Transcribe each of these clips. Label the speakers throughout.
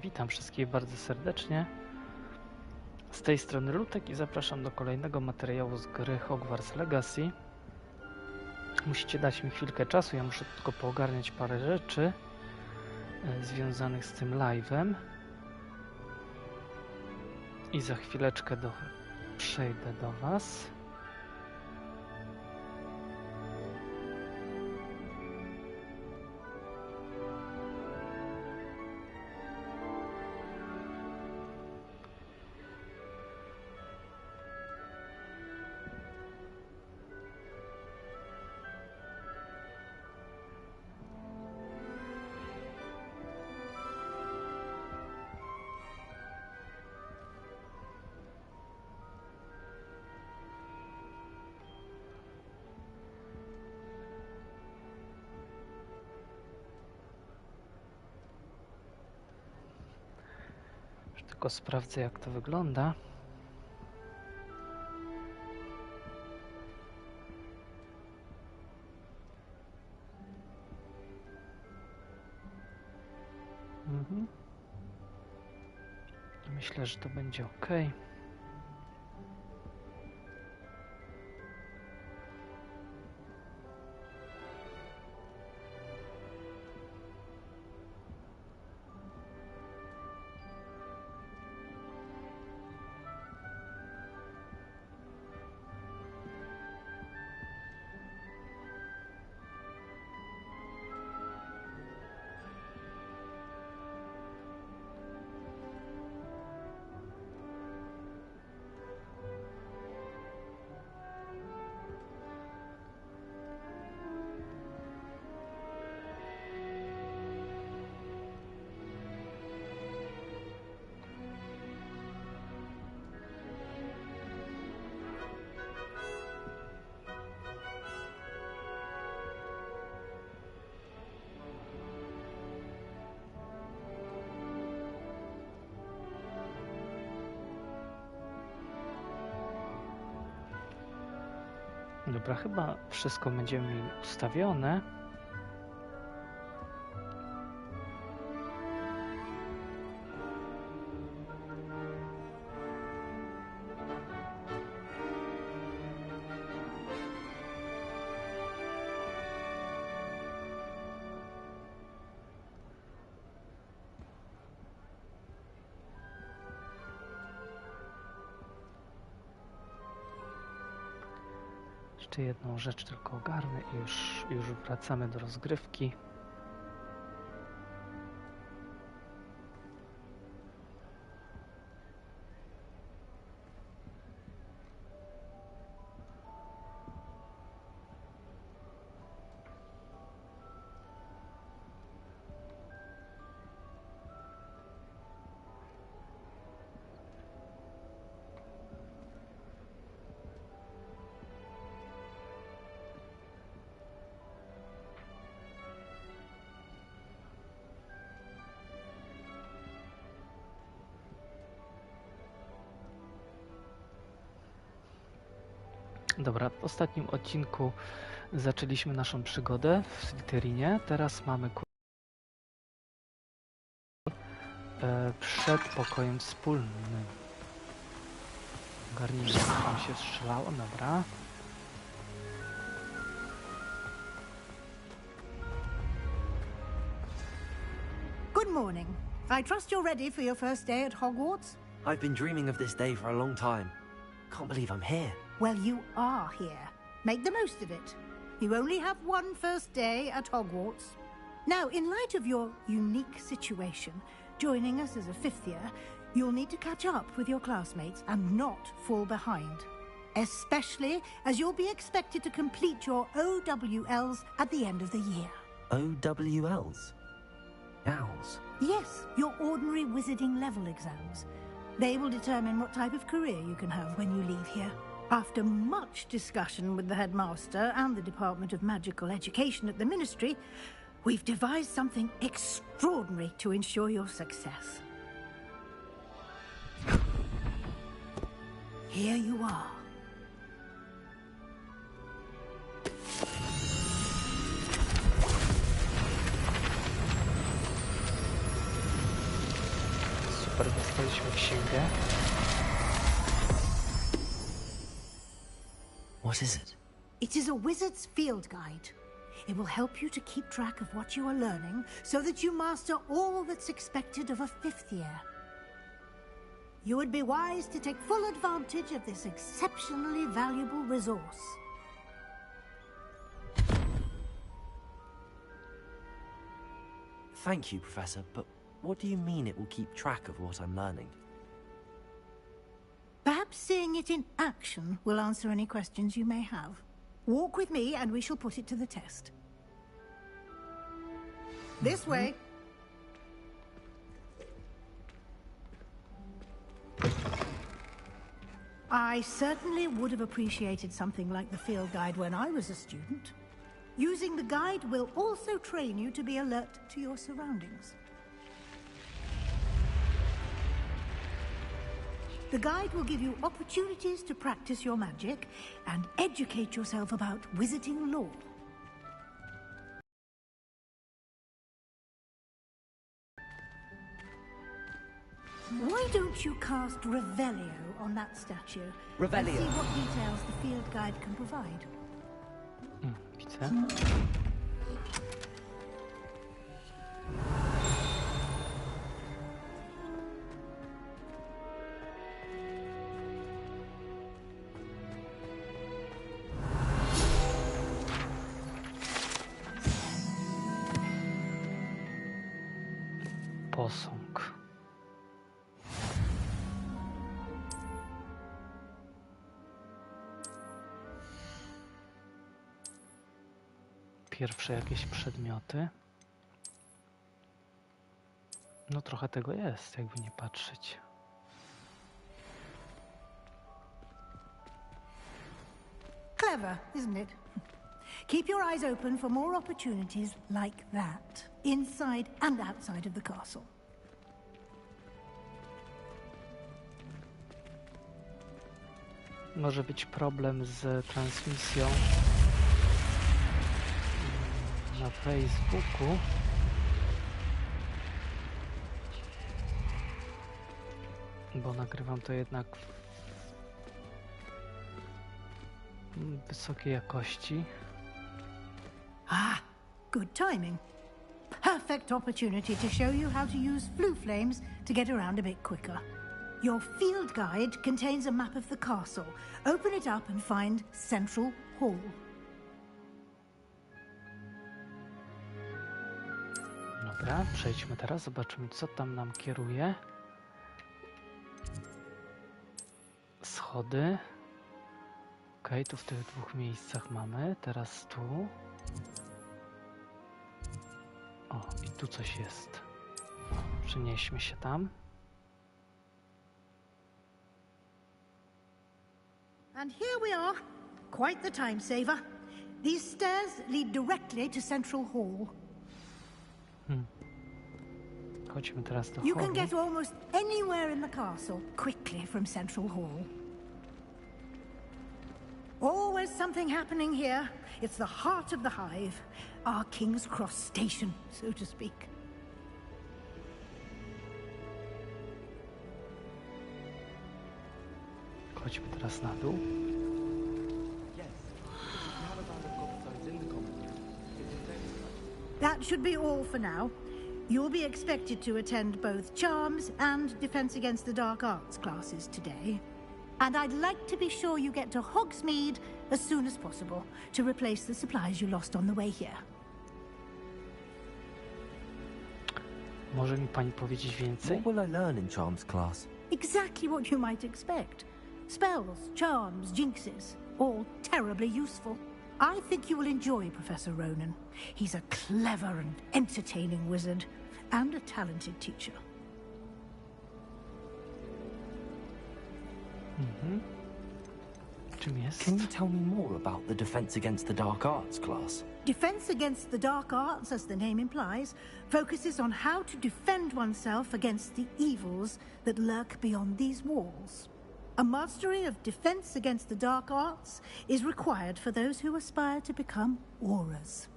Speaker 1: Witam wszystkich bardzo serdecznie. Z tej strony Lutek i zapraszam do kolejnego materiału z gry Hogwarts Legacy. Musicie dać mi chwilkę czasu, ja muszę tylko poogarniać parę rzeczy związanych z tym live'em. I za chwileczkę przejdę do Was. Tylko sprawdzę, jak to wygląda. Myślę, że to będzie ok. Dobra, chyba wszystko będziemy mieli ustawione. Jeszcze jedną rzecz tylko ogarnę i już wracamy do rozgrywki. Dobra, w ostatnim odcinku zaczęliśmy naszą przygodę w Slytherinie. Teraz mamy przed pokojem wspólnym. Ogarnijmy, jak tam się strzelało. Dobra.
Speaker 2: Good morning. I trust you're ready for your first day at Hogwarts?
Speaker 3: I've been dreaming of this day for a long time. Can't believe I'm here.
Speaker 2: Well, you are here. Make the most of it. You only have one first day at Hogwarts. Now, in light of your unique situation, joining us as a fifth year, you'll need to catch up with your classmates and not fall behind. Especially as you'll be expected to complete your OWLs at the end of the year.
Speaker 3: OWLs? Owls?
Speaker 2: Yes, your ordinary wizarding level exams. They will determine what type of career you can have when you leave here. After much discussion with the headmaster and the Department of Magical Education at the Ministry, we've devised something extraordinary to ensure your success. Here you are.
Speaker 1: dostaliśmy księgę.
Speaker 3: What is it?
Speaker 2: It is a wizard's field guide. It will help you to keep track of what you are learning so that you master all that's expected of a fifth year. You would be wise to take full advantage of this exceptionally valuable resource.
Speaker 3: Thank you, Professor, but what do you mean it will keep track of what I'm learning?
Speaker 2: Perhaps seeing it in action will answer any questions you may have. Walk with me and we shall put it to the test. This way. I certainly would have appreciated something like the field guide when I was a student. Using the guide will also train you to be alert to your surroundings. The guide will give you opportunities to practice your magic and educate yourself about wizarding lore. Why don't you cast Revelio on that statue?
Speaker 3: Revelio.
Speaker 2: And see what details the field guide can provide.
Speaker 1: Widzę. Posąg. Pierwsze jakieś przedmioty. No trochę tego jest, jakby nie patrzeć.
Speaker 2: Clever, isn't it? Keep your eyes open for more opportunities like that, inside and outside of the castle.
Speaker 1: Może być problem z transmisją na Facebooku. Bo nagrywam to jednak w wysokiej jakości.
Speaker 2: Ah, good timing. Perfect opportunity to show you how to use flue flames to get around a bit quicker. Your field guide contains a map of the castle. Open it up and find Central Hall.
Speaker 1: Dobra, przejdźmy teraz, zobaczymy co tam nam kieruje. Schody. Okej, tu w tych dwóch miejscach mamy, teraz tu. O, i tu coś jest. Przenieśmy się tam.
Speaker 2: And here we are. Quite the time saver. These stairs lead directly to Central Hall.
Speaker 1: Chodźmy teraz do
Speaker 2: You can
Speaker 1: holu.
Speaker 2: get almost anywhere in the castle quickly from Central Hall. Always something happening here. It's the heart of the hive, our King's Cross station, so to speak.
Speaker 1: Chodźmy teraz na dół.
Speaker 2: That should be all for now. You'll be expected to attend both Charms and Defense Against the Dark Arts classes today. And I'd like to be sure you get to Hogsmeade as soon as possible to replace the supplies you lost on the way here.
Speaker 1: Może mi pani powiedzieć więcej?
Speaker 3: What will I learn in Charms class?
Speaker 2: Exactly what you might expect. Spells, charms, jinxes, all terribly useful. I think you will enjoy Professor Ronan. He's a clever and entertaining wizard, and a talented teacher.
Speaker 1: Czym jest?
Speaker 3: Can you tell me more about the Defense Against the Dark Arts class?
Speaker 2: Defense Against the Dark Arts, as the name implies, focuses on how to defend oneself against the evils that lurk beyond these walls. A mastery of Defense Against the Dark Arts is required for those who aspire to become Aurors.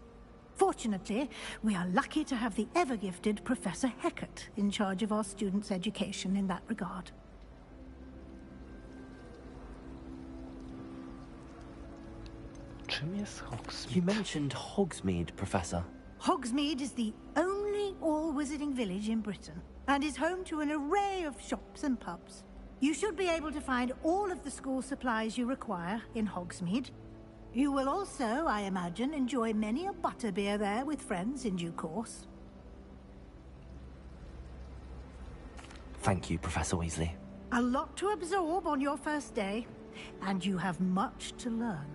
Speaker 2: Fortunately, we are lucky to have the ever-gifted Professor Hecat in charge of our students' education in that regard.
Speaker 1: Czym jest Hogsmeade?
Speaker 3: You mentioned Hogsmeade, Professor.
Speaker 2: Hogsmeade is the only all-wizarding village in Britain and is home to an array of shops and pubs. You should be able to find all of the school supplies you require in Hogsmeade. You will also, I imagine, enjoy many a butterbeer there with friends in due course.
Speaker 3: Thank you, Professor Weasley.
Speaker 2: A lot to absorb on your first day, and you have much to learn.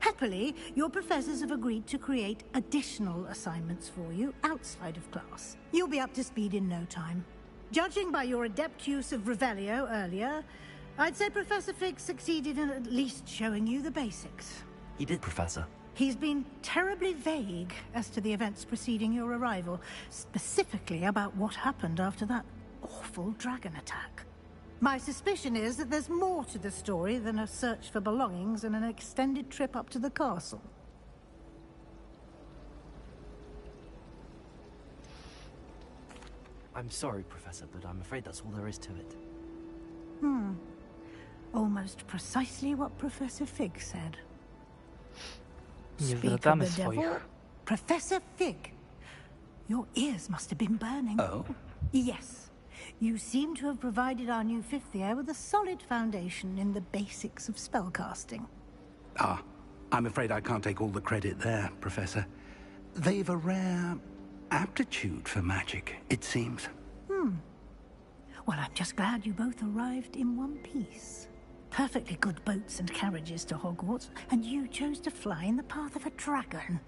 Speaker 2: Happily, your professors have agreed to create additional assignments for you outside of class. You'll be up to speed in no time. Judging by your adept use of Revelio earlier, I'd say Professor Fig succeeded in at least showing you the basics.
Speaker 3: He did, Professor.
Speaker 2: He's been terribly vague as to the events preceding your arrival, specifically about what happened after that awful dragon attack. My suspicion is that there's more to the story than a search for belongings and an extended trip up to the castle.
Speaker 3: I'm sorry, Professor, but I'm afraid that's all there is to it.
Speaker 2: Almost precisely what Professor Fig said.
Speaker 1: Nie
Speaker 2: Speak of
Speaker 1: zdradzamy
Speaker 2: the devil,
Speaker 1: swoich.
Speaker 2: Professor Fig. Your ears must have been burning.
Speaker 4: Oh?
Speaker 2: Yes. You seem to have provided our new fifth year with a solid foundation in the basics of spellcasting.
Speaker 4: Ah, I'm afraid I can't take all the credit there, Professor. They've a rare aptitude for magic, it seems.
Speaker 2: Well, I'm just glad you both arrived in one piece. Perfectly good boats and carriages to Hogwarts, and you chose to fly in the path of a dragon.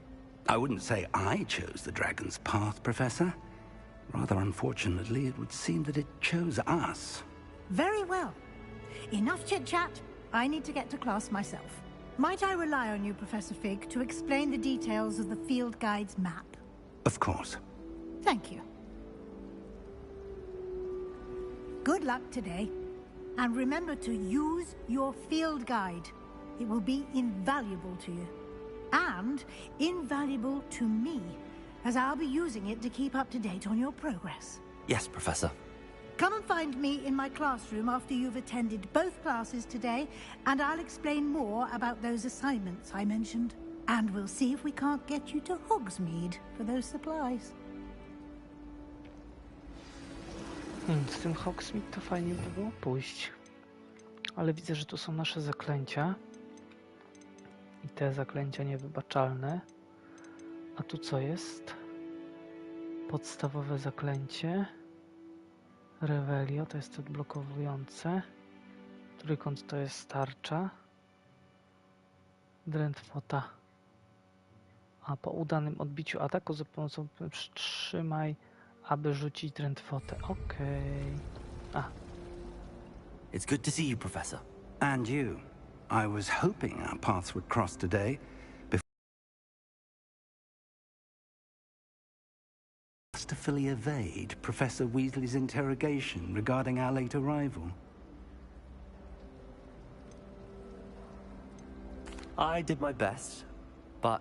Speaker 4: I wouldn't say I chose the dragon's path, Professor. Rather unfortunately, it would seem that it chose us.
Speaker 2: Very well. Enough chit-chat. I need to get to class myself. Might I rely on you, Professor Fig, to explain the details of the field guide's map?
Speaker 4: Of course.
Speaker 2: Thank you. Good luck today. And remember to use your field guide. It will be invaluable to you. And invaluable to me, as I'll be using it to keep up to date on your progress.
Speaker 3: Yes, Professor.
Speaker 2: Come and find me in my classroom after you've attended both classes today, and I'll explain more about those assignments I mentioned. And we'll see if we can't get you to Hogsmeade for those supplies.
Speaker 1: Z tym Hogsmeade to fajnie by było pójść. Ale widzę, że tu są nasze zaklęcia. I te zaklęcia niewybaczalne. A tu co jest? Podstawowe zaklęcie. Revelio to jest odblokowujące. Trójkąt to jest tarcza. Drętwota. A po udanym odbiciu ataku za pomocą przytrzymaj, aby rzucić drętwotę. Okej.
Speaker 3: It's good to see you, Professor.
Speaker 4: And you. I was hoping our paths would cross today. To fully evade Professor Weasley's interrogation regarding our late arrival.
Speaker 3: I did my best, but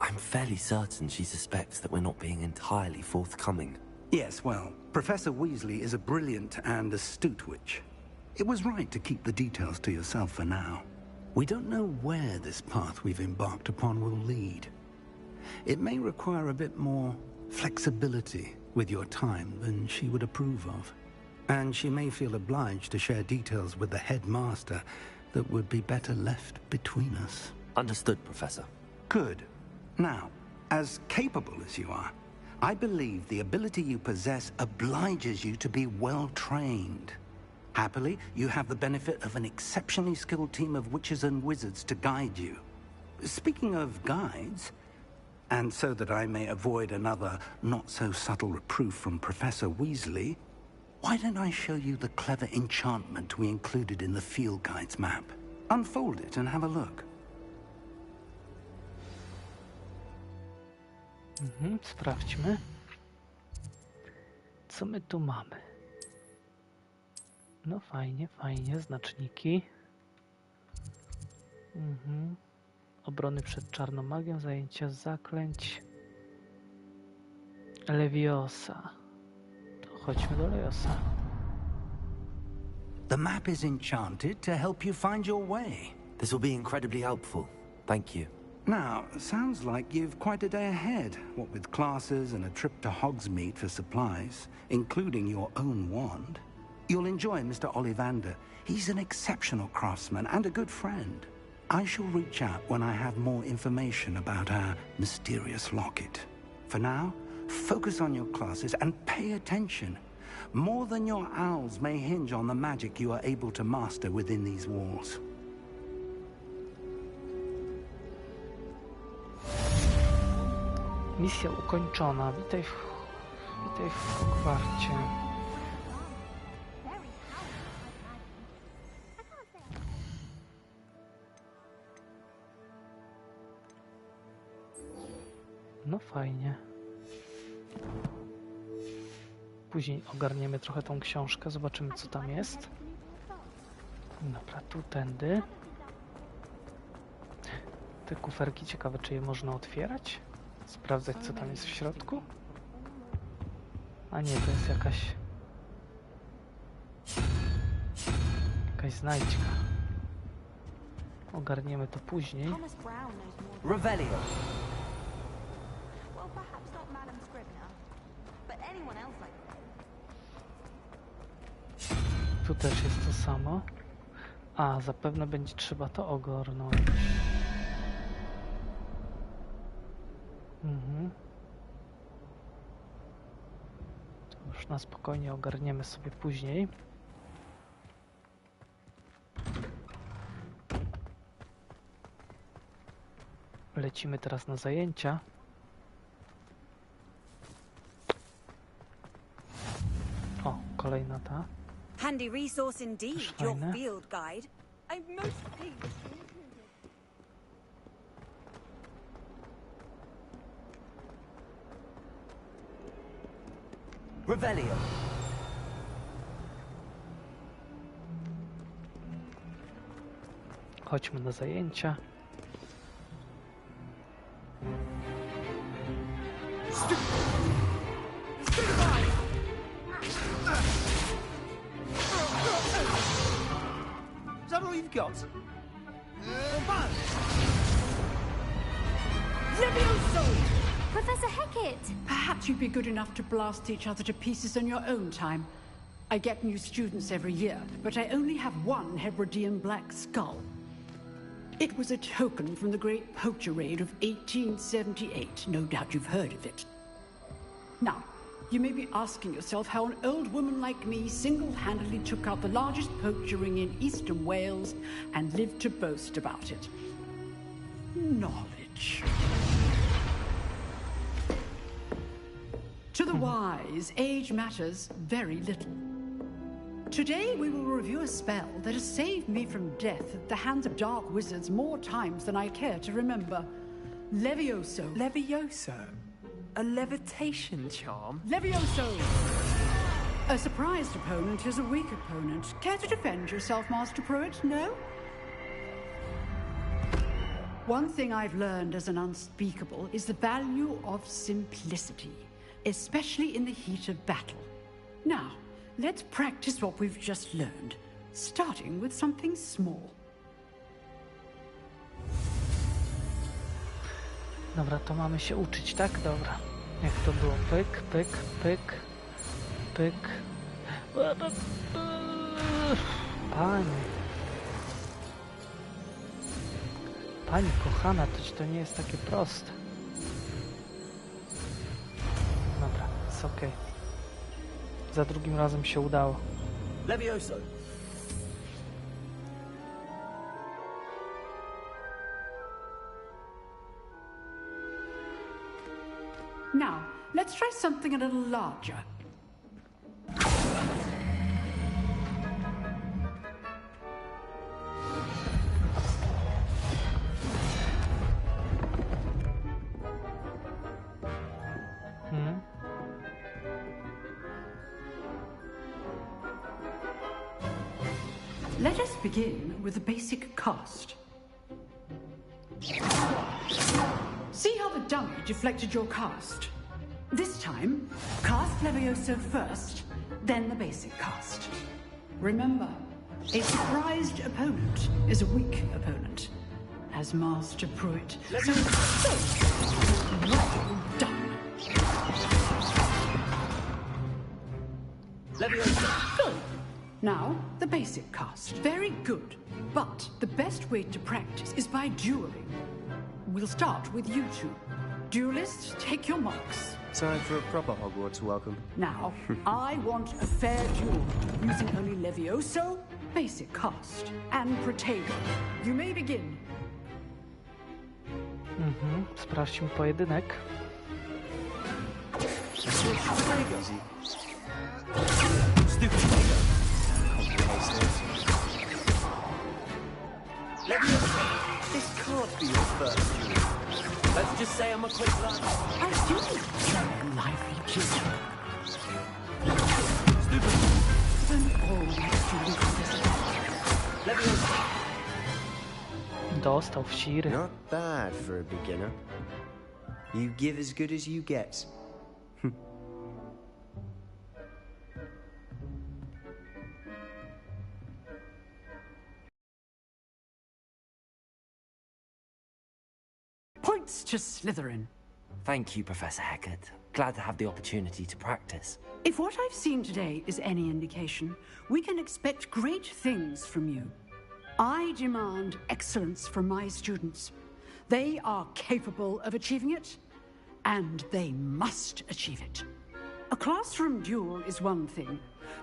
Speaker 3: I'm fairly certain she suspects that we're not being entirely forthcoming.
Speaker 4: Yes, well, Professor Weasley is a brilliant and astute witch. It was right to keep the details to yourself for now. We don't know where this path we've embarked upon will lead. It may require a bit more flexibility with your time than she would approve of. And she may feel obliged to share details with the headmaster that would be better left between us.
Speaker 3: Understood, Professor.
Speaker 4: Good. Now, as capable as you are, I believe the ability you possess obliges you to be well trained. Happily, you have the benefit of an exceptionally skilled team of witches and wizards to guide you. Speaking of guides, and so that I may avoid another not-so-subtle reproof from Professor Weasley, why don't I show you the clever enchantment we included in the field guide's map? Unfold it and have a look.
Speaker 1: Sprawdźmy. Co my tu mamy? No fajnie, fajnie. Znaczniki. Obrony przed czarną magią, zajęcia zaklęć. Leviosa. To chodźmy do Leviosa.
Speaker 4: The map is enchanted to help you find your way.
Speaker 3: This will be incredibly helpful. Thank you.
Speaker 4: Now, sounds like you've quite a day ahead, what with classes and a trip to Hogsmeade for supplies, including your own wand. You'll enjoy Mr. Ollivander. He's an exceptional craftsman and a good friend. I shall reach out when I have more information about our mysterious locket. For now, focus on your classes and pay attention. More than your owls may hinge on the magic you are able to master within these walls.
Speaker 1: Misja ukończona. Witaj w Hogwarcie. No fajnie. Później ogarniemy trochę tą książkę, zobaczymy co tam jest. Dobra, tu tędy. Te kuferki, ciekawe czy je można otwierać? Sprawdzać co tam jest w środku? A nie, to jest jakaś znajdźka. Ogarniemy to później.
Speaker 3: Revelio.
Speaker 1: Tu też jest to samo. A, zapewne będzie trzeba to ogarnąć. To już na spokojnie ogarniemy sobie później. Lecimy teraz na zajęcia. O, kolejna ta.
Speaker 5: Handy resource indeed, your field guide. I'm most pleased.
Speaker 3: Revelio.
Speaker 1: Chodźmy na zajęcia.
Speaker 6: Is that all you've got?
Speaker 7: Professor Hecat!
Speaker 8: Perhaps you'd be good enough to blast each other to pieces on your own time. I get new students every year, but I only have one Hebridean black skull. It was a token from the Great Poacher Raid of 1878. No doubt you've heard of it. Now, you may be asking yourself how an old woman like me single-handedly took out the largest poacher ring in eastern Wales and lived to boast about it. Knowledge. To the wise, age matters very little. Today we will review a spell that has saved me from death at the hands of dark wizards more times than I care to remember. Levioso.
Speaker 6: Levioso? A levitation charm?
Speaker 8: Levioso! A surprised opponent is a weak opponent. Care to defend yourself, Master Pruitt? No? One thing I've learned as an unspeakable is the value of simplicity, especially in the heat of battle. Now, let's practice what we've just learned, starting with something small.
Speaker 1: Dobra, to mamy się uczyć, tak? Dobra. Jak to było? Pyk, pyk, pyk, pyk. Pani kochana, to nie jest takie proste. Dobra, jest okej. Za drugim razem się udało.
Speaker 6: Levioso.
Speaker 8: Now, let's try something a little larger. Let us begin with the basic cast. See how the dummy deflected your cast? This time, cast Levioso first, then the basic cast. Remember, a surprised opponent is a weak opponent, as Master Pruitt. So well done.
Speaker 6: Levioso.
Speaker 8: Good. Now, the basic cast. Very good. But the best way to practice is by dueling. We'll start with you two. Duelists, take your marks.
Speaker 6: Time for a proper Hogwarts welcome.
Speaker 8: Now, I want a fair duel, using only Levioso, basic cast, and Protego. You may begin.
Speaker 1: Sprawdźmy pojedynek.
Speaker 6: This can't be your first duel. Let's just say I'm a quick learner.
Speaker 8: I do. A lively duel. Don't always duel
Speaker 6: Levioso.
Speaker 1: Dostał w siry.
Speaker 6: Not bad for a beginner. You give as good as you get.
Speaker 8: Points to Slytherin.
Speaker 3: Thank you, Professor Hecat. Glad to have the opportunity to practice.
Speaker 8: If what I've seen today is any indication, we can expect great things from you. I demand excellence from my students. They are capable of achieving it, and they must achieve it. A classroom duel is one thing,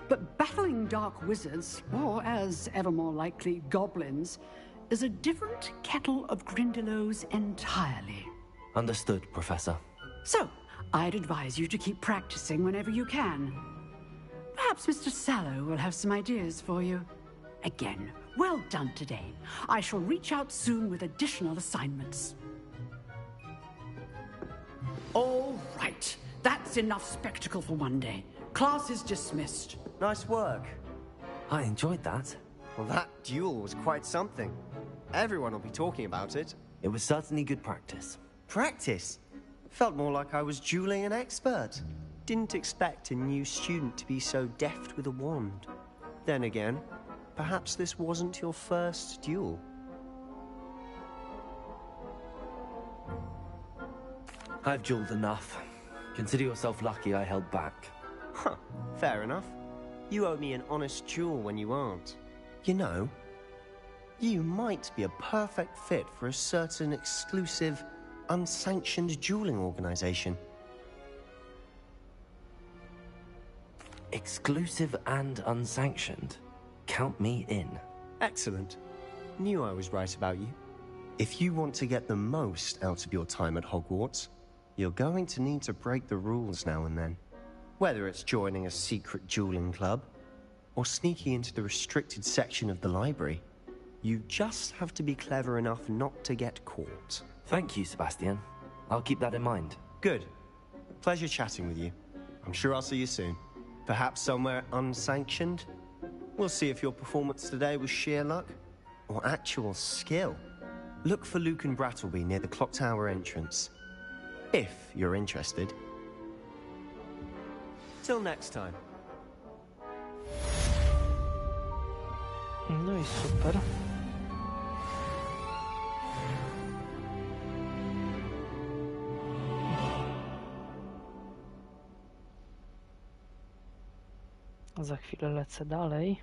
Speaker 8: but battling dark wizards, or as ever more likely, goblins, is a different kettle of Grindylows entirely.
Speaker 3: Understood, Professor.
Speaker 8: So, I'd advise you to keep practicing whenever you can. Perhaps Mr. Sallow will have some ideas for you. Again, well done today. I shall reach out soon with additional assignments. All right. That's enough spectacle for one day. Class is dismissed.
Speaker 6: Nice work.
Speaker 3: I enjoyed that.
Speaker 6: Well, that duel was quite something. Everyone will be talking about it.
Speaker 3: It was certainly good practice.
Speaker 6: Practice? Felt more like I was dueling an expert. Didn't expect a new student to be so deft with a wand. Then again, perhaps this wasn't your first duel.
Speaker 3: I've dueled enough. Consider yourself lucky I held back.
Speaker 6: Huh, fair enough. You owe me an honest duel when you aren't. You know, you might be a perfect fit for a certain exclusive, unsanctioned dueling organization.
Speaker 3: Exclusive and unsanctioned. Count me in.
Speaker 6: Excellent. Knew I was right about you. If you want to get the most out of your time at Hogwarts, you're going to need to break the rules now and then. Whether it's joining a secret dueling club, or sneaking into the restricted section of the library, you just have to be clever enough not to get caught.
Speaker 3: Thank you, Sebastian. I'll keep that in mind.
Speaker 6: Good. Pleasure chatting with you. I'm sure I'll see you soon. Perhaps somewhere unsanctioned? We'll see if your performance today was sheer luck or actual skill. Look for Luke and Brattleby near the Clock Tower entrance. If you're interested. Till next time.
Speaker 1: No i super. Za chwilę lecę dalej.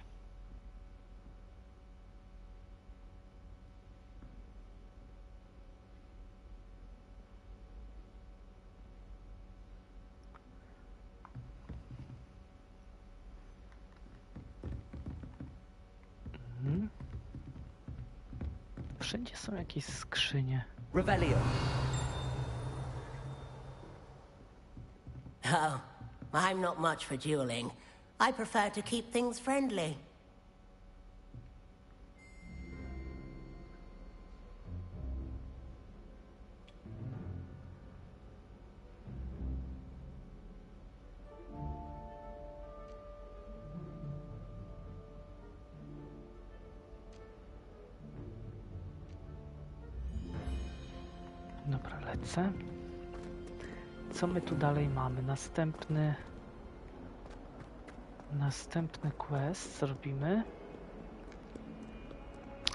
Speaker 1: Wszędzie są jakieś skrzynie.
Speaker 6: Revelio.
Speaker 9: Oh, I'm not much for dueling. I prefer to keep things friendly.
Speaker 1: Dobra, lecę. Co my tu dalej mamy? Następny quest zrobimy.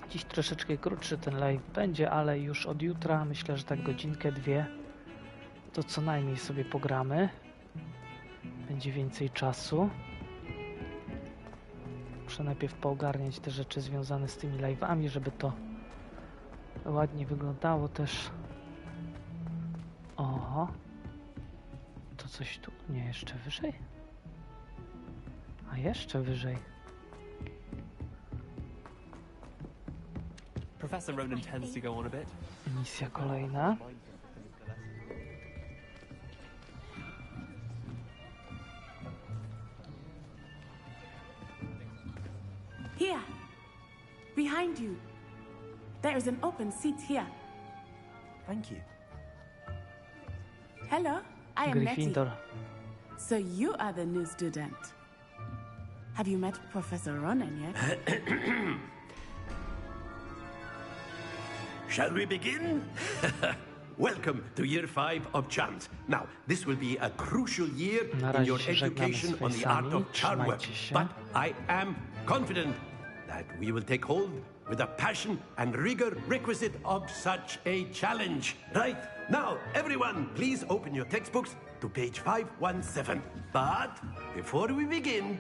Speaker 1: Dziś troszeczkę krótszy ten live będzie, ale już od jutra, myślę, że tak godzinkę, dwie, to co najmniej sobie pogramy. Będzie więcej czasu. Muszę najpierw poogarniać te rzeczy związane z tymi live'ami, żeby to ładnie wyglądało też. Oho. To coś tu? Nie, jeszcze wyżej? A jeszcze wyżej.
Speaker 3: Professor Ronan tends to go on a bit.
Speaker 1: Misja kolejna.
Speaker 10: Here, behind you. There is an open seat here.
Speaker 3: Thank you.
Speaker 10: Hello, I am Nettie.
Speaker 1: Gryffindor.
Speaker 10: So you are the new student. Have you met Professor Ronan yet?
Speaker 11: Shall we begin? Welcome to year 5 of charms. Now, this will be a crucial year in your education on the art of charm work. But I am confident that we will take hold with the passion and rigor requisite of such a challenge. Right, now, everyone, please open your textbooks to page 517. But before we begin,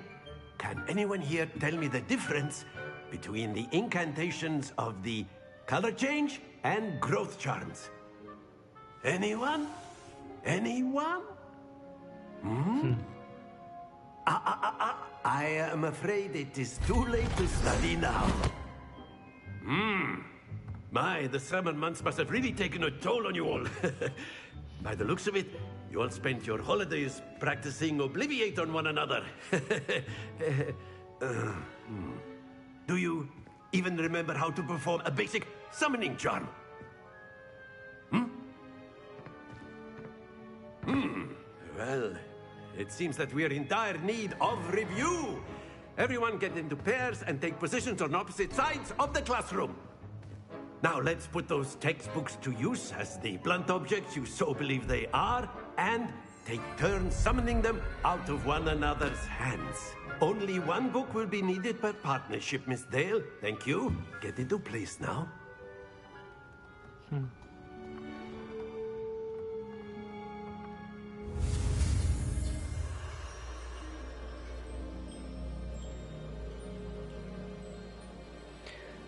Speaker 11: can anyone here tell me the difference between the incantations of the color change and growth charms? Anyone? Anyone? I am afraid it is too late to study now. My, the summer months must have really taken a toll on you all. By the looks of it, you all spent your holidays practicing Obliviate on one another. Do you even remember how to perform a basic summoning charm? Well, it seems that we are in dire need of review. Everyone get into pairs and take positions on opposite sides of the classroom. Now let's put those textbooks to use as the blunt objects you so believe they are, and take turns summoning them out of one another's hands. Only one book will be needed per partnership, Miss Dale. Thank you. Get into place now.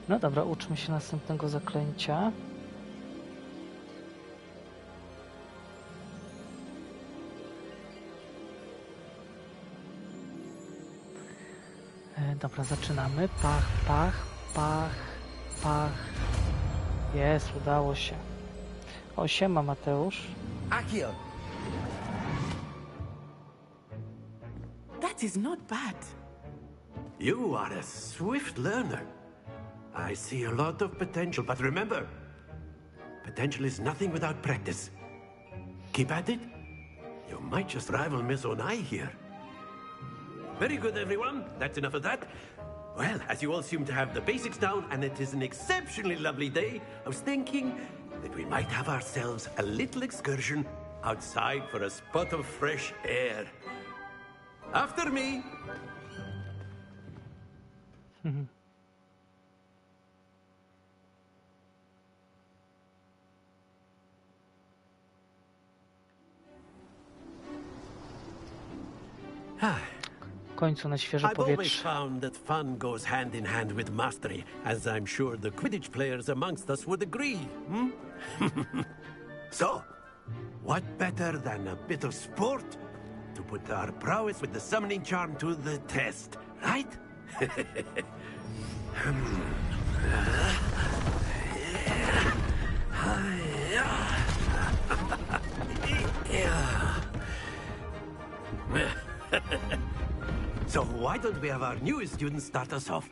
Speaker 1: No dobra, uczmy się następnego zaklęcia. Dobra, zaczynamy. Pach, pach, pach, pach. Jest, udało się. O, siema Mateusz.
Speaker 11: Akio!
Speaker 10: That is not bad.
Speaker 11: You are a swift learner. I see a lot of potential, but remember, potential is nothing without practice. Keep at it. You might just rival Miss Onai here. Very good, everyone. That's enough of that. Well, as you all seem to have the basics down, and it is an exceptionally lovely day, I was thinking that we might have ourselves a little excursion outside for a spot of fresh air. After me.
Speaker 1: W końcu na świeże
Speaker 11: I've always
Speaker 1: powietrze.
Speaker 11: found that fun goes hand in hand with mastery, as I'm sure the Quidditch players amongst us would agree. So, what better than a bit of sport to put our prowess with the summoning charm to the test, right? So why don't we have our newest student start us off?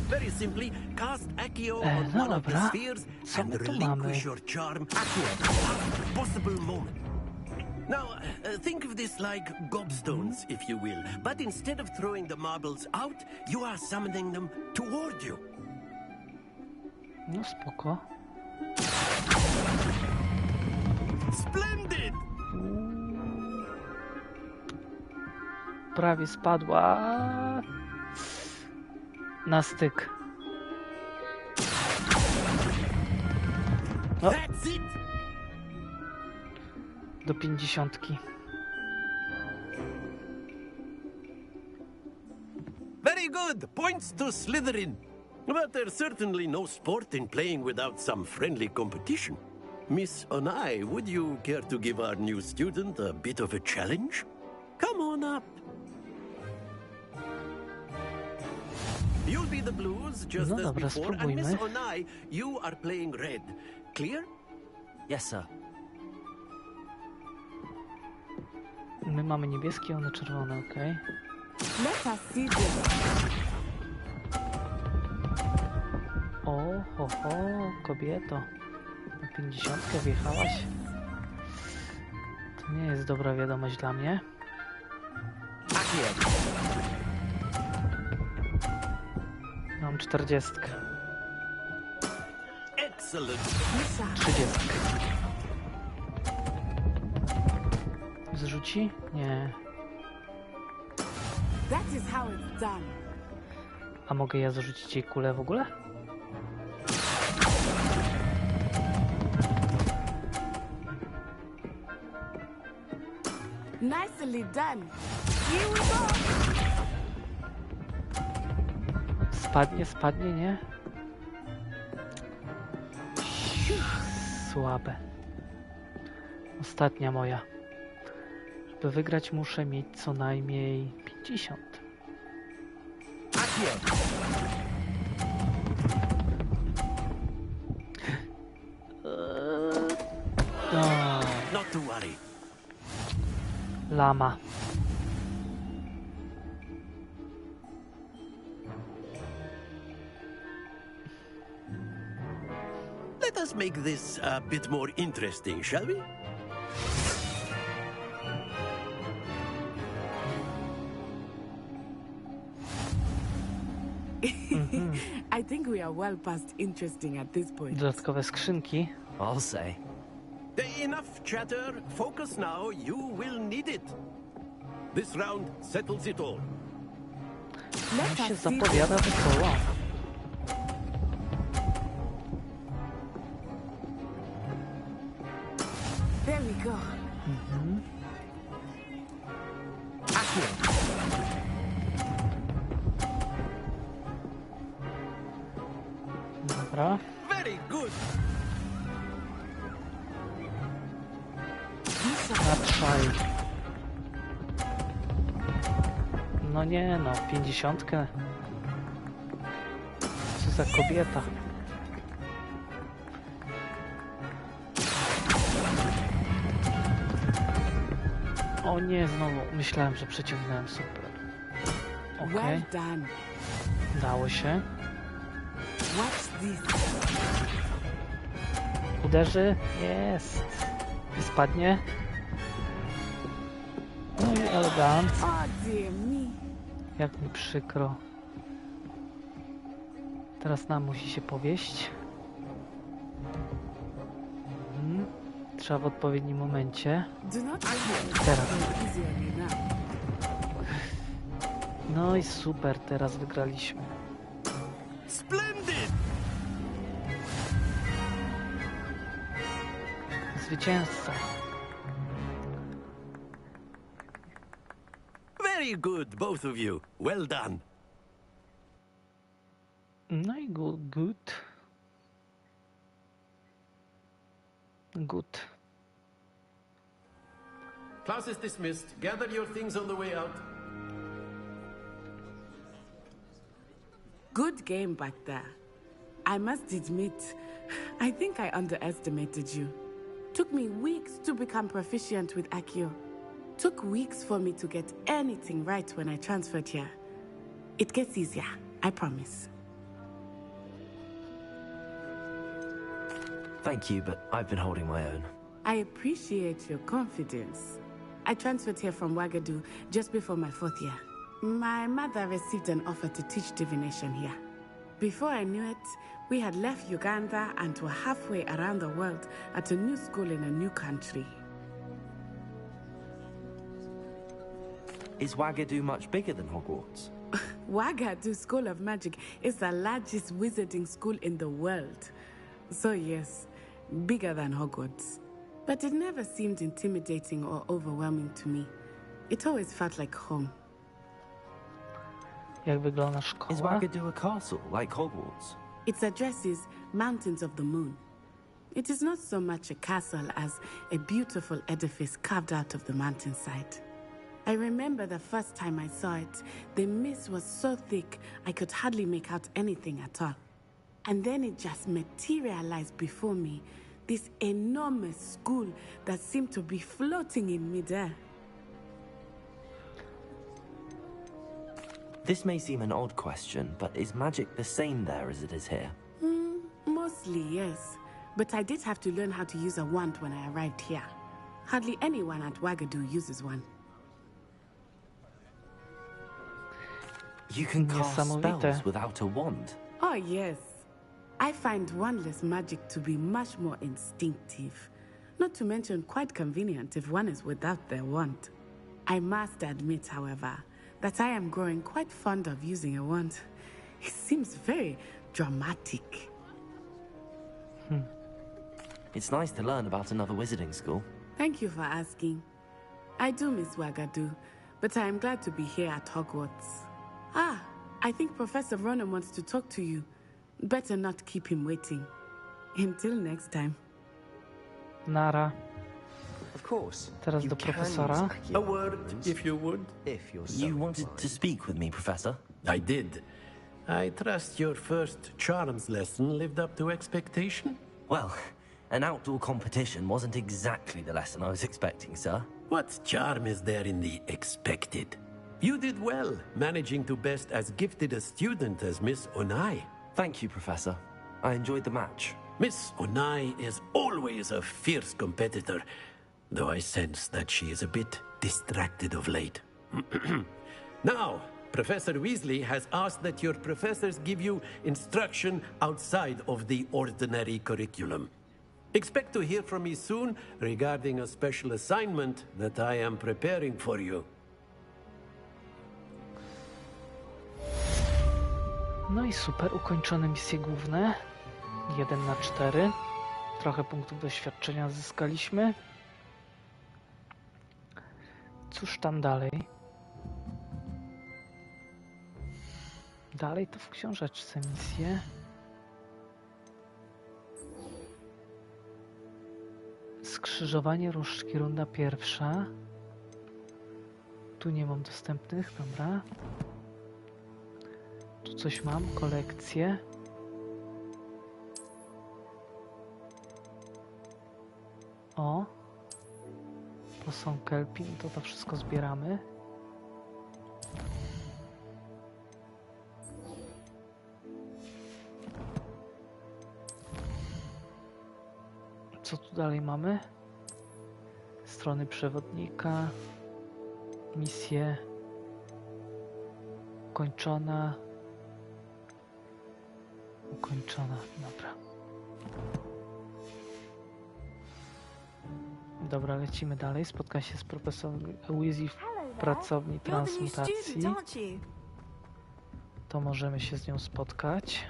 Speaker 11: Very simply, cast Accio on one of the spheres and relinquish your charm at the possible moment. Now, think of this like gobstones, if you will. But instead of throwing the marbles out, you are summoning them toward you.
Speaker 1: No spoko.
Speaker 11: Splendid!
Speaker 1: Prawie spadła. Na styk. No.
Speaker 11: That's it!
Speaker 1: Do 50.
Speaker 11: Very good! Points to Slytherin. But there's certainly no sport in playing without some friendly competition. Miss Onai, would you care to give our new student a bit of a challenge? Come on up. You'll be the blues just as before, and Miss Onai, you are playing red. Clear?
Speaker 3: Yes, sir.
Speaker 1: My mamy niebieskie, one czerwone, okej.
Speaker 10: Let us see this.
Speaker 1: O, ho, ho, kobieto. Na 50 wjechałaś? To nie jest dobra wiadomość dla mnie. Mam 40.
Speaker 11: Excellent.
Speaker 1: 30. Zrzuci? Nie.
Speaker 10: That is how it's done.
Speaker 1: A mogę ja zarzucić jej kulę w ogóle?
Speaker 10: Nicely done. Here we go.
Speaker 1: Spadnie, nie? Słabe. Ostatnia moja. Żeby wygrać, muszę mieć co najmniej 50.
Speaker 11: Not to worry.
Speaker 1: Lama.
Speaker 11: Let us make this a bit more interesting, shall we?
Speaker 10: I think we are well past interesting at this point.
Speaker 1: Dodatkowe skrzynki.
Speaker 3: I'll say.
Speaker 11: Enough chatter. Focus now. You will need it. This round settles it all.
Speaker 1: To się zapowiada wesoło.
Speaker 10: There we go.
Speaker 1: Dobra.
Speaker 11: Very good.
Speaker 1: Natrzaj. No nie no, 50. Co za kobieta. O nie, znowu myślałem, że przeciągnąłem, super. Okej. Dało się. Uderzy? Jest. I spadnie. No i elegancko. Jak mi przykro. Teraz nam musi się powieść. Trzeba w odpowiednim momencie. Teraz. No i super, teraz wygraliśmy.
Speaker 11: Splendid!
Speaker 1: Zwycięzca.
Speaker 11: Very good, both of you. Well done.
Speaker 1: No i good. Good.
Speaker 11: Class is dismissed. Gather your things on the way out.
Speaker 10: Good game back there. I must admit, I think I underestimated you. Took me weeks to become proficient with Accio. Took weeks for me to get anything right when I transferred here. It gets easier, I promise.
Speaker 3: Thank you, but I've been holding my own.
Speaker 10: I appreciate your confidence. I transferred here from Wagadu just before my 4th year. My mother received an offer to teach divination here. Before I knew it, we had left Uganda and were halfway around the world at a new school in a new country.
Speaker 3: Is Wagadu much bigger than Hogwarts?
Speaker 10: Wagadu School of Magic is the largest wizarding school in the world. So yes, bigger than Hogwarts. But it never seemed intimidating or overwhelming to me. It always felt like home.
Speaker 1: Jak wygląda szkoła?
Speaker 3: Is Wagadu a castle, like Hogwarts?
Speaker 10: Its address is Mountains of the Moon. It is not so much a castle as a beautiful edifice carved out of the mountainside. I remember the first time I saw it, the mist was so thick I could hardly make out anything at all. And then it just materialized before me, this enormous school that seemed to be floating in midair.
Speaker 3: This may seem an odd question, but is magic the same there as it is here?
Speaker 10: Mostly, yes. But I did have to learn how to use a wand when I arrived here. Hardly anyone at Wagadu uses one.
Speaker 3: You can cast spells without a wand?
Speaker 10: Oh, yes. I find wandless magic to be much more instinctive. Not to mention quite convenient if one is without their wand. I must admit, however, that I am growing quite fond of using a wand. It seems very dramatic.
Speaker 3: It's nice to learn about another wizarding school.
Speaker 10: Thank you for asking. I do miss Wagadu, but I am glad to be here at Hogwarts. Ah, I think Professor Ronan wants to talk to you. Better not keep him waiting. Until next time.
Speaker 1: Nara.
Speaker 6: Of course.
Speaker 1: Teraz do profesora.
Speaker 11: A word, if you would.
Speaker 6: If you're so
Speaker 3: You wanted to speak with me, Professor?
Speaker 11: I did. I trust your first charms lesson lived up to expectation?
Speaker 3: Well, an outdoor competition wasn't exactly the lesson I was expecting, sir.
Speaker 11: What charm is there in the expected? You did well, managing to best as gifted a student as Miss Onai.
Speaker 3: Thank you, Professor. I enjoyed the match.
Speaker 11: Miss Onai is always a fierce competitor, though I sense that she is a bit distracted of late. Now, Professor Weasley has asked that your professors give you instruction outside of the ordinary curriculum. Expect to hear from me soon regarding a special assignment that I am preparing for you.
Speaker 1: No i super, ukończone misje główne. 1 na 4. Trochę punktów doświadczenia zyskaliśmy. Cóż tam dalej? Dalej to w książeczce misje. Skrzyżowanie różdżki, runda pierwsza. Tu nie mam dostępnych, dobra. Tu coś mam, kolekcję. O! Posąg Kelpin, to wszystko zbieramy. Co tu dalej mamy? Strony przewodnika. Misje. Ukończona. Ukończona, dobra. Dobra, lecimy dalej. Spotka się z profesorem Weasley w pracowni transmutacji. To możemy się z nią spotkać.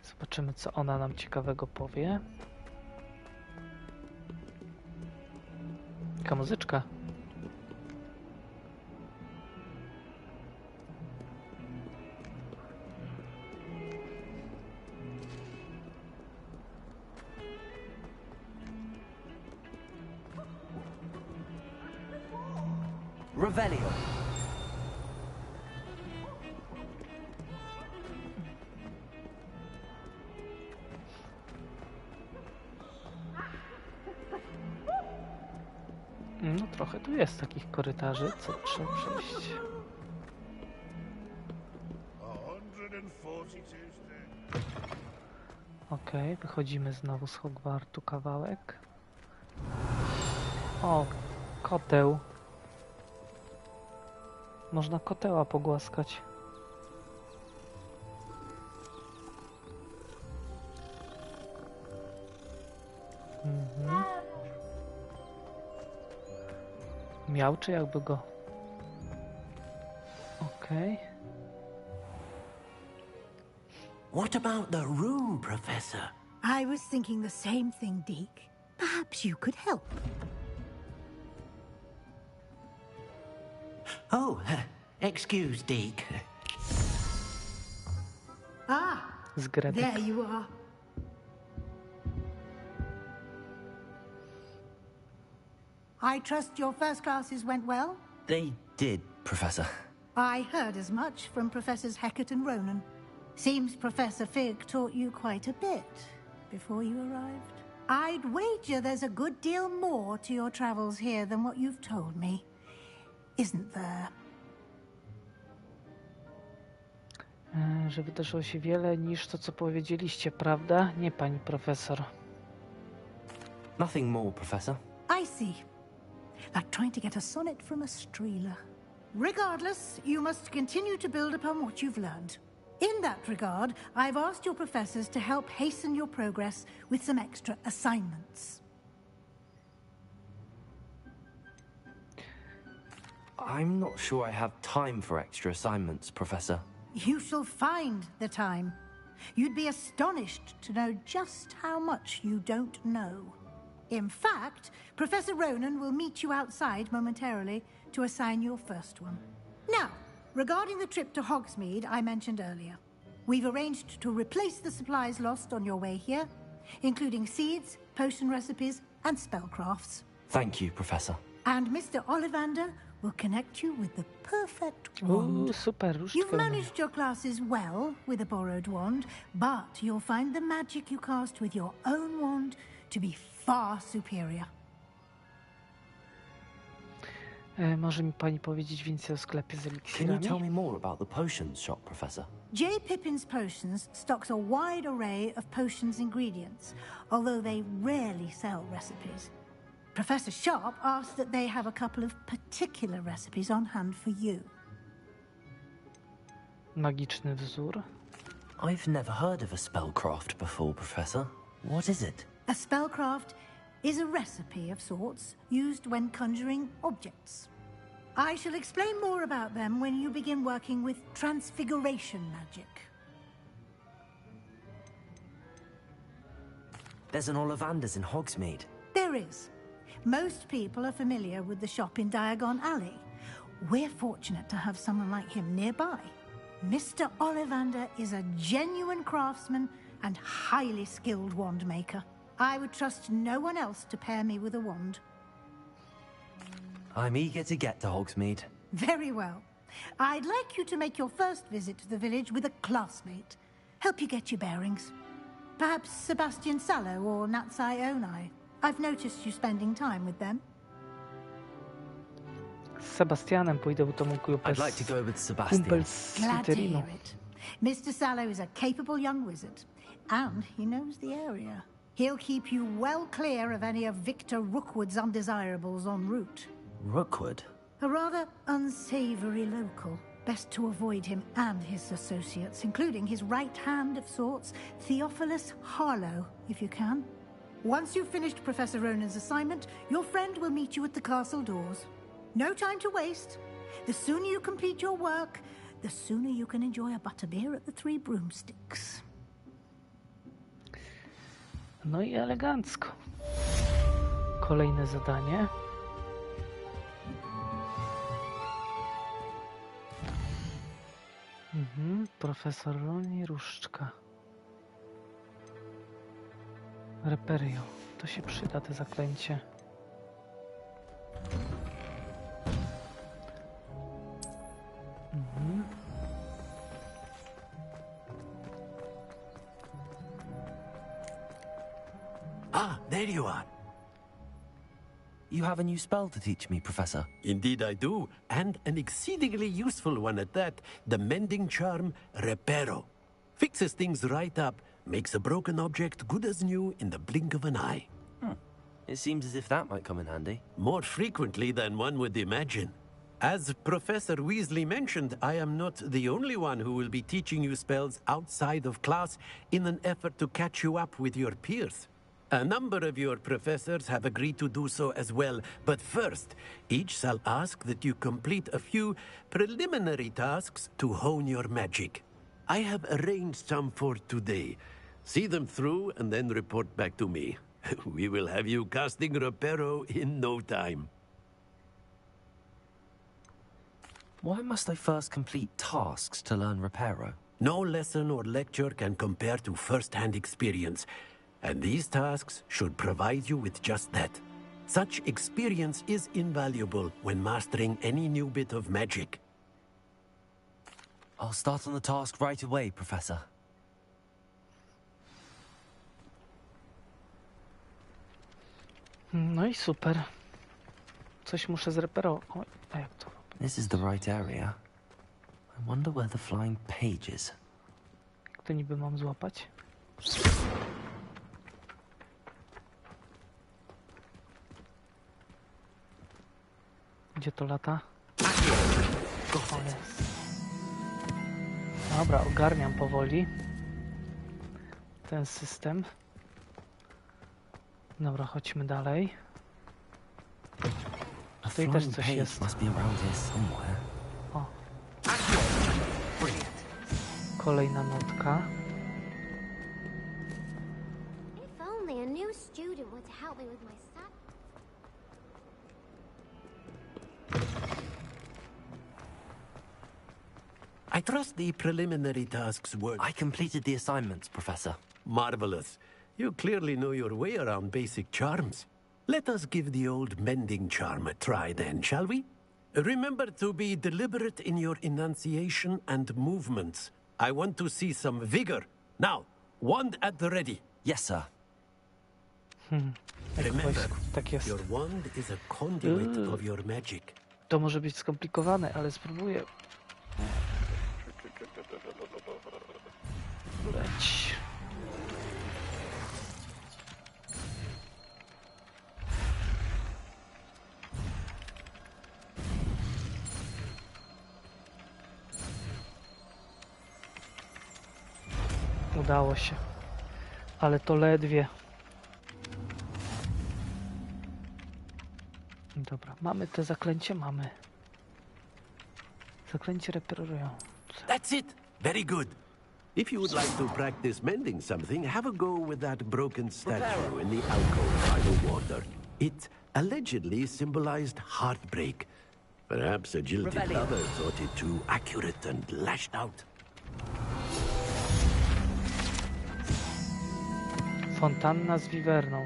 Speaker 1: Zobaczymy, co ona nam ciekawego powie. Jaka muzyczka?
Speaker 3: Revelio.
Speaker 1: No trochę tu jest takich korytarzy, co trzeba przejść. Okej, wychodzimy znowu z Hogwartu kawałek. O, koteł. Można koteła pogłaskać. Mhm. Miał, czy jakby go... Okej.
Speaker 3: What about the room, Professor?
Speaker 2: I was thinking the same thing, Deke. Perhaps you could help.
Speaker 3: Oh, excuse, Deke.
Speaker 2: There you are. I trust your first classes went well?
Speaker 3: They did, Professor.
Speaker 2: I heard as much from Professors Hecat and Ronan. Seems Professor Fig taught you quite a bit before you arrived. I'd wager there's a good deal more to your travels here than what you've told me. Isn't there?
Speaker 1: Że wydarzyło się wiele niż to, co powiedzieliście, prawda? Nie, pani profesor.
Speaker 3: Nothing more, Professor.
Speaker 2: I see. Like trying to get a sonnet from a streeler. Regardless, you must continue to build upon what you've learned. In that regard, I've asked your professors to help hasten your progress with some extra assignments.
Speaker 3: I'm not sure I have time for extra assignments, Professor.
Speaker 2: You shall find the time. You'd be astonished to know just how much you don't know. In fact, Professor Ronan will meet you outside momentarily to assign your first one. Now, regarding the trip to Hogsmeade I mentioned earlier, we've arranged to replace the supplies lost on your way here, including seeds, potion recipes, and spellcrafts.
Speaker 3: Thank you, Professor.
Speaker 2: And Mr. Ollivander will connect you with the perfect wand.
Speaker 1: Ooh, super.
Speaker 2: You've managed your classes well with a borrowed wand, but you'll find the magic you cast with your own wand to be far superior.
Speaker 1: Może mi pani powiedzieć więcej o sklepie z eliksirami?
Speaker 3: Can you tell me more about the potions shop, Professor?
Speaker 2: J. Pippin's Potions stocks a wide array of potions ingredients, although they rarely sell recipes. Professor Sharp asked that they have a couple of particular recipes on hand for you.
Speaker 1: Magiczny wzór.
Speaker 3: I've never heard of a spellcraft before, Professor. What is it?
Speaker 2: A spellcraft is a recipe of sorts used when conjuring objects. I shall explain more about them when you begin working with transfiguration magic.
Speaker 3: There's an Ollivander's in Hogsmeade.
Speaker 2: There is. Most people are familiar with the shop in Diagon Alley. We're fortunate to have someone like him nearby. Mr. Ollivander is a genuine craftsman and highly skilled wand maker. I would trust no one else to pair me with a wand.
Speaker 3: I'm eager to get to Hogsmeade.
Speaker 2: Very well. I'd like you to make your first visit to the village with a classmate. Help you get your bearings. Perhaps Sebastian Sallow or Natsai Onai. I've noticed you spending time with them.
Speaker 1: Z Sebastianem pójdę, bo to mój kumpel.
Speaker 3: I'd like to go with Sebastian.
Speaker 1: Kumpel z
Speaker 2: Glad to
Speaker 1: Slytherinu.
Speaker 2: hear it. Mr. Sallow is a capable young wizard, and he knows the area. He'll keep you well clear of any of Victor Rookwood's undesirables en route.
Speaker 3: Rookwood?
Speaker 2: A rather unsavory local. Best to avoid him and his associates, including his right hand of sorts, Theophilus Harlow, if you can. Once you've finished Professor Ronan's assignment, your friend will meet you at the castle doors. No time to waste. The sooner you complete your work, the sooner you can enjoy a butterbeer at the Three Broomsticks.
Speaker 1: No i elegancko. Kolejne zadanie. Profesor Roni Różdżka. Reperio. To się przyda, te zaklęcie.
Speaker 3: Ah, there you are. You have a new spell to teach me, Professor.
Speaker 11: Indeed I do, and an exceedingly useful one at that. The mending charm, Repero. Fixes things right up, makes a broken object good as new in the blink of an eye.
Speaker 3: It seems as if that might come in handy.
Speaker 11: More frequently than one would imagine. As Professor Weasley mentioned, I am not the only one who will be teaching you spells outside of class in an effort to catch you up with your peers. A number of your professors have agreed to do so as well, but first, each shall ask that you complete a few preliminary tasks to hone your magic. I have arranged some for today. See them through and then report back to me. We will have you casting Reparo in no time.
Speaker 3: Why must I first complete tasks to learn Reparo?
Speaker 11: No lesson or lecture can compare to first-hand experience, and these tasks should provide you with just that. Such experience is invaluable when mastering any new bit of magic.
Speaker 3: I'll start on the task right away, Professor.
Speaker 1: No i super. Coś muszę zreperować. Oj, a jak to?
Speaker 3: This is the right area. I wonder where the flying page is.
Speaker 1: Jak to niby mam złapać? Gdzie to lata? O, jest. Dobra, ogarniam powoli ten system. Dobra, chodźmy dalej. Tutaj też coś jest. O. Kolejna notka.
Speaker 7: If only a new student would help me with my stuff.
Speaker 11: I trust the preliminary tasks were...
Speaker 3: I completed the assignments, Professor.
Speaker 11: Marvelous. You clearly know your way around basic charms. Let us give the old mending charm a try then, shall we? Remember to be deliberate in your enunciation and movements. I want to see some vigor. Now, wand at the ready.
Speaker 3: Yes, sir.
Speaker 11: Remember,
Speaker 1: tak jest.
Speaker 11: your wand is a conduit of your magic.
Speaker 1: To może być skomplikowane, ale spróbuję. Leć. Udało się. Ale to ledwie. Dobra, mamy te zaklęcie, mamy. Zaklęcie reperujące.
Speaker 11: That's it! Very good. If you would like to practice mending something, have a go with that broken statue in the alcove by the water. It allegedly symbolized heartbreak. Perhaps a jilted lover thought it too accurate and lashed out.
Speaker 1: Fontanna z wiwerną.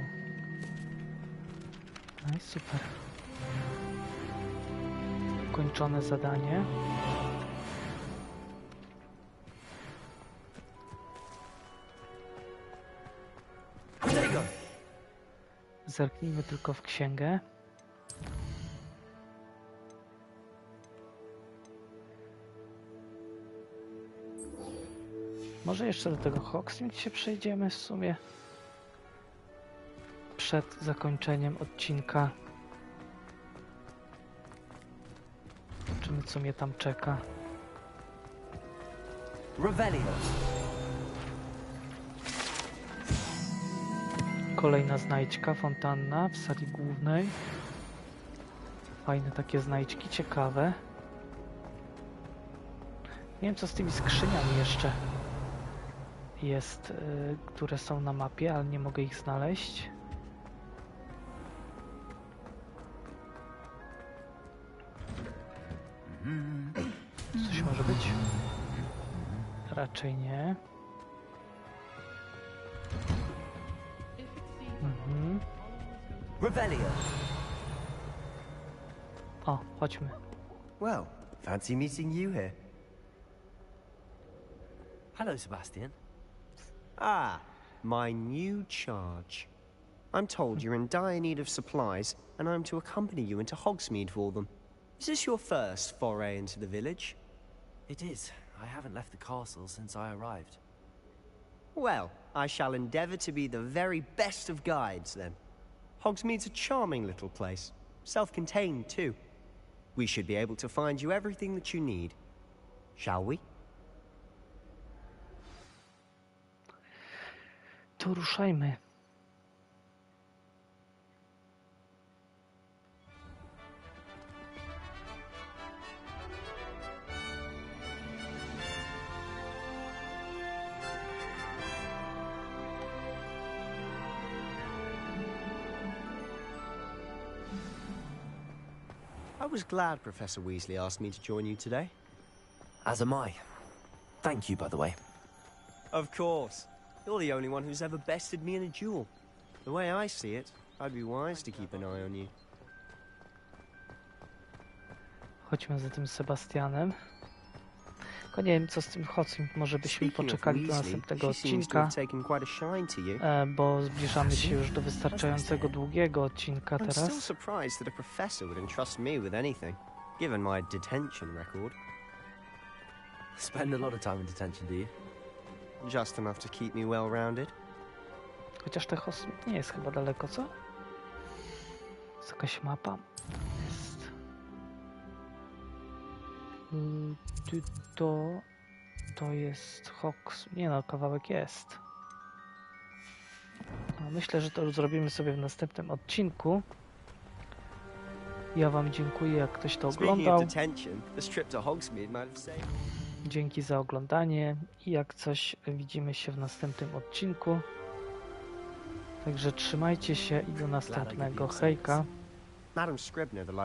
Speaker 1: No i super. Kończone zadanie. Zerknijmy tylko w księgę. Może jeszcze do tego Hogsmeade się przejdziemy w sumie. Przed zakończeniem odcinka. Zobaczymy, co mnie tam czeka. Kolejna znajdźka, fontanna w sali głównej. Fajne takie znajdźki, ciekawe. Nie wiem, co z tymi skrzyniami jeszcze jest, które są na mapie, ale nie mogę ich znaleźć. Coś może być? Raczej nie. O, chodźmy.
Speaker 6: Well, fancy meeting you here.
Speaker 3: Hello, Sebastian.
Speaker 6: Ah, my new charge. I'm told you're in dire need of supplies, and I'm to accompany you into Hogsmeade for them. Is this your first foray into the village?
Speaker 3: It is. I haven't left the castle since I arrived.
Speaker 6: Well, I shall endeavour to be the very best of guides, then. Hogsmeade's a charming little place. Self-contained, too. We should be able to find you everything that you need. Shall we?
Speaker 1: To ruszajmy.
Speaker 6: I was glad Professor Weasley asked me to join you today.
Speaker 3: As am I. Thank you, by the way.
Speaker 6: Of course. You're the only one who's ever bested me in a duel. The way I see it, I'd be wise to keep an eye on you.
Speaker 1: Chodźmy za tym Sebastianem. Tylko nie wiem, co z tym Hogsmeade. Może byśmy poczekali do następnego odcinka, bo zbliżamy się już do wystarczającego długiego odcinka teraz.
Speaker 6: I'm still surprised that a professor would entrust me with anything, given my detention record.
Speaker 3: Spend a lot of time in detention, do you?
Speaker 6: Just enough to keep me well-rounded.
Speaker 1: Chociaż ten Hogsmeade nie jest chyba daleko, co? Jest jakaś mapa? Jest. To jest Hogsmeade. Nie no, kawałek jest. No, myślę, że to już zrobimy sobie w następnym odcinku. Ja wam dziękuję, jak ktoś to oglądał. Dzięki za oglądanie i jak coś widzimy się w następnym odcinku. Także trzymajcie się i do następnego. Hejka.